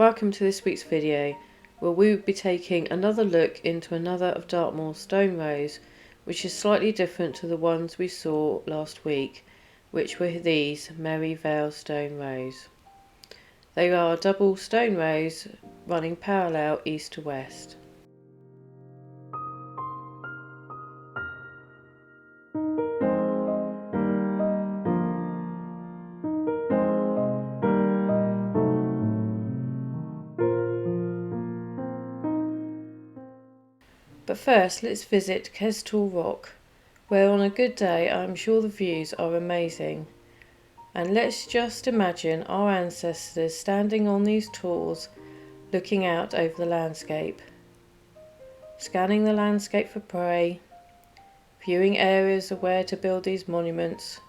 Welcome to this week's video, where we will be taking another look into another of Dartmoor's stone rows, which is slightly different to the ones we saw last week, which were these Merry Vale stone rows. They are double stone rows running parallel east to west. But first, let's visit Kestal Rock, where on a good day I'm sure the views are amazing. And let's just imagine our ancestors standing on these tools, looking out over the landscape, scanning the landscape for prey, viewing areas of where to build these monuments,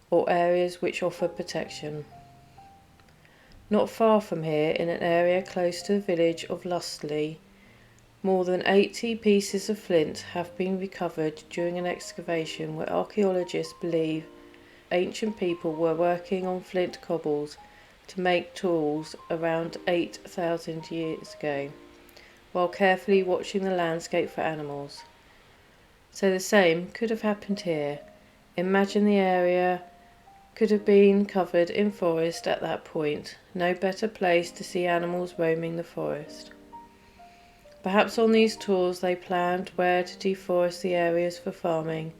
or areas which offer protection. Not far from here, in an area close to the village of Lustley, more than 80 pieces of flint have been recovered during an excavation where archaeologists believe ancient people were working on flint cobbles to make tools around 8,000 years ago, while carefully watching the landscape for animals. So the same could have happened here. Imagine the area could have been covered in forest at that point. No better place to see animals roaming the forest. Perhaps on these tours they planned where to deforest the areas for farming,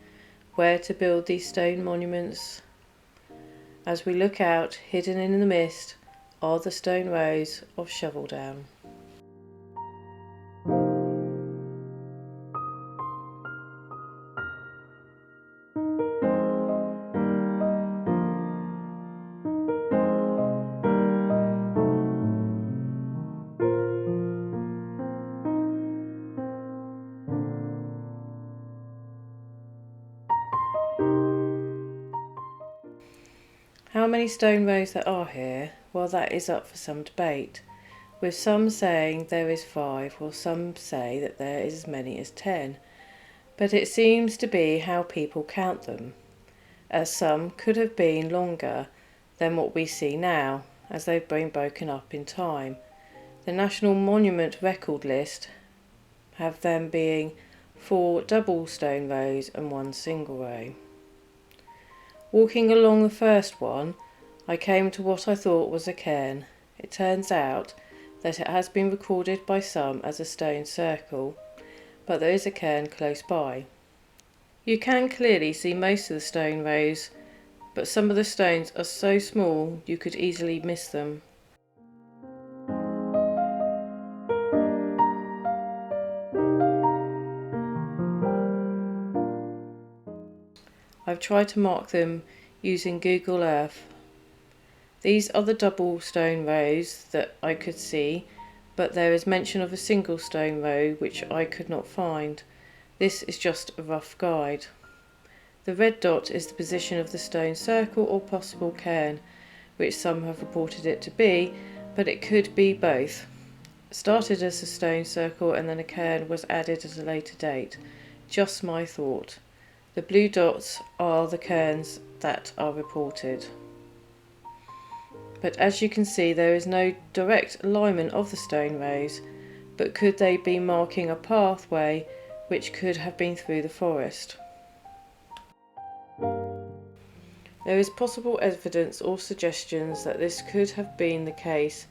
where to build these stone monuments. As we look out, hidden in the mist, are the stone rows of Shoveldown. How many stone rows there are here? Well, that is up for some debate, with some saying there is 5, while some say that there is as many as 10. But it seems to be how people count them, as some could have been longer than what we see now, as they've been broken up in time. The National Monument Record list have them being 4 double stone rows and 1 single row. Walking along the first one, I came to what I thought was a cairn. It turns out that it has been recorded by some as a stone circle, but there is a cairn close by. You can clearly see most of the stone rows, but some of the stones are so small you could easily miss them. I've tried to mark them using Google Earth. These are the double stone rows that I could see, but there is mention of a single stone row which I could not find. This is just a rough guide. The red dot is the position of the stone circle or possible cairn, which some have reported it to be, but it could be both. It started as a stone circle and then a cairn was added at a later date. Just my thought. The blue dots are the cairns that are reported. But as you can see, there is no direct alignment of the stone rows, but could they be marking a pathway which could have been through the forest? There is possible evidence or suggestions that this could have been the case,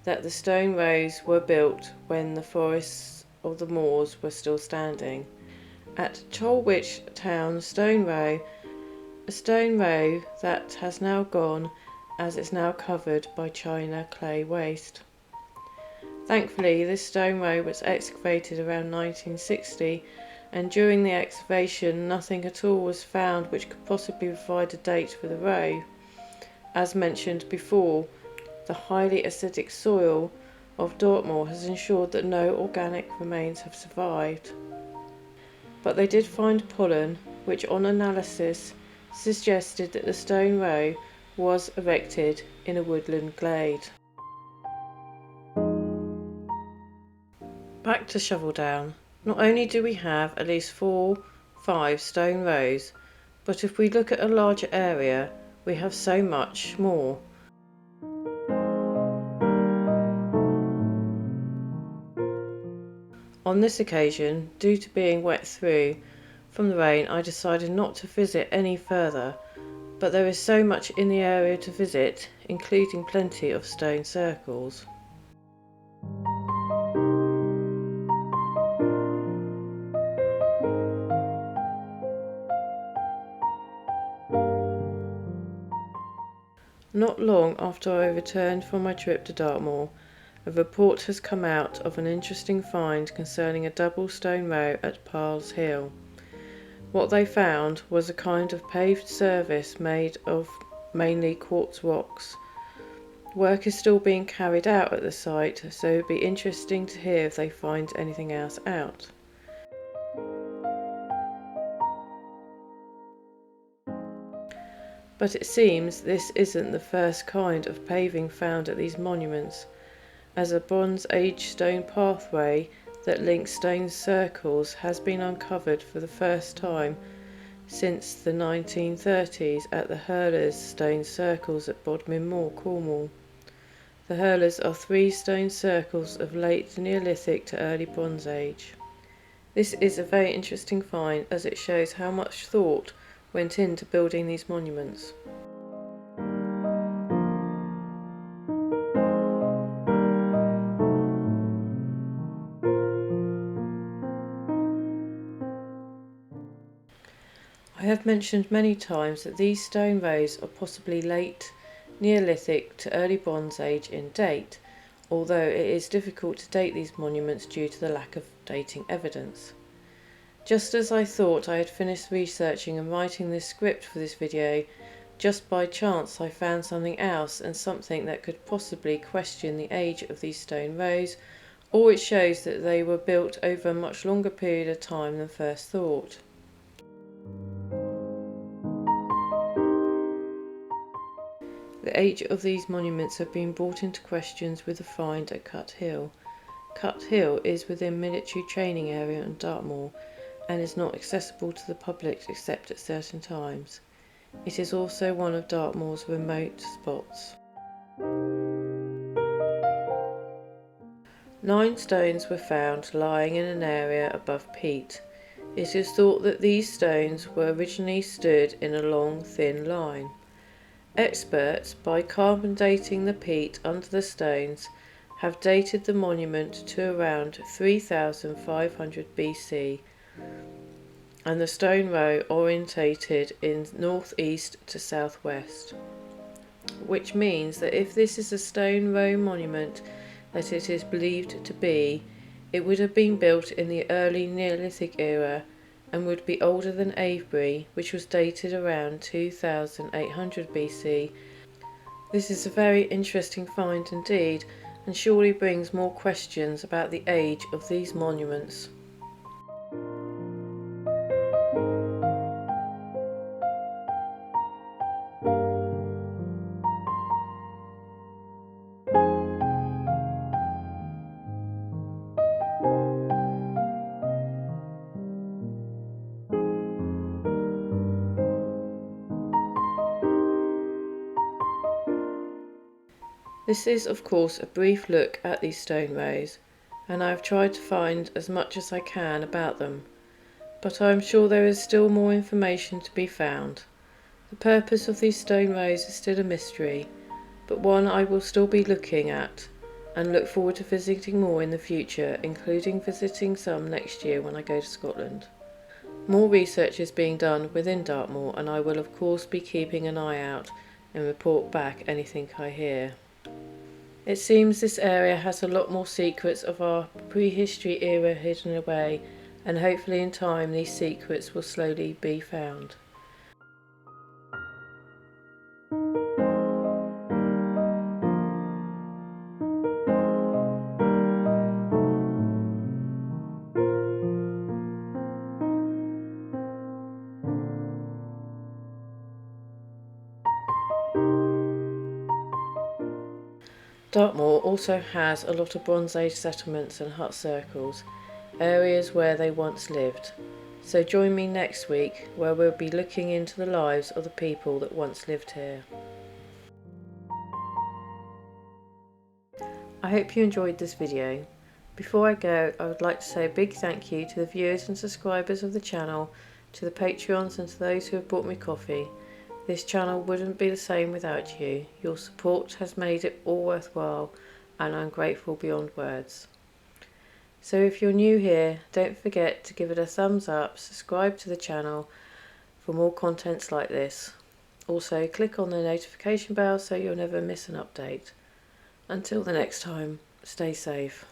that the stone rows were built when the forests of the moors were still standing. At Cholwich Town Stone Row, a stone row that has now gone, as it's now covered by China clay waste. Thankfully, this stone row was excavated around 1960, and during the excavation nothing at all was found which could possibly provide a date for the row. As mentioned before, the highly acidic soil of Dartmoor has ensured that no organic remains have survived. But they did find pollen, which on analysis suggested that the stone row was erected in a woodland glade. Back to Shoveldown. Not only do we have at least 4-5 stone rows, but if we look at a larger area, we have so much more. On this occasion, due to being wet through from the rain, I decided not to visit any further, but there is so much in the area to visit, including plenty of stone circles. Not long after I returned from my trip to Dartmoor, a report has come out of an interesting find concerning a double stone row at Parles Hill. What they found was a kind of paved surface made of mainly quartz rocks. Work is still being carried out at the site, so it would be interesting to hear if they find anything else out. But it seems this isn't the first kind of paving found at these monuments, as a Bronze Age stone pathway that links stone circles has been uncovered for the first time since the 1930s at the Hurlers Stone Circles at Bodmin Moor, Cornwall. The Hurlers are 3 stone circles of late Neolithic to early Bronze Age. This is a very interesting find as it shows how much thought went into building these monuments. I have mentioned many times that these stone rows are possibly late Neolithic to early Bronze Age in date, although it is difficult to date these monuments due to the lack of dating evidence. Just as I thought I had finished researching and writing this script for this video, just by chance I found something else, and something that could possibly question the age of these stone rows, or it shows that they were built over a much longer period of time than first thought. The age of these monuments have been brought into question with the find at Cut Hill. Cut Hill is within military training area in Dartmoor and is not accessible to the public except at certain times. It is also one of Dartmoor's remote spots. 9 stones were found lying in an area above peat. It is thought that these stones were originally stood in a long, thin line. Experts, by carbon dating the peat under the stones, have dated the monument to around 3500 BC, and the stone row orientated in northeast to southwest, which means that if this is a stone row monument that it is believed to be, it would have been built in the early Neolithic era and would be older than Avebury, which was dated around 2800 BC. This is a very interesting find indeed, and surely brings more questions about the age of these monuments. This is of course a brief look at these stone rows, and I have tried to find as much as I can about them, but I am sure there is still more information to be found. The purpose of these stone rows is still a mystery, but one I will still be looking at, and look forward to visiting more in the future, including visiting some next year when I go to Scotland. More research is being done within Dartmoor, and I will of course be keeping an eye out and report back anything I hear. It seems this area has a lot more secrets of our prehistory era hidden away, and hopefully in time these secrets will slowly be found. Dartmoor also has a lot of Bronze Age settlements and hut circles, areas where they once lived. So join me next week where we'll be looking into the lives of the people that once lived here. I hope you enjoyed this video. Before I go, I would like to say a big thank you to the viewers and subscribers of the channel, to the Patreons and to those who have bought me coffee. This channel wouldn't be the same without you. Your support has made it all worthwhile, and I'm grateful beyond words. So if you're new here, don't forget to give it a thumbs up, subscribe to the channel for more contents like this. Also, click on the notification bell so you'll never miss an update. Until the next time, stay safe.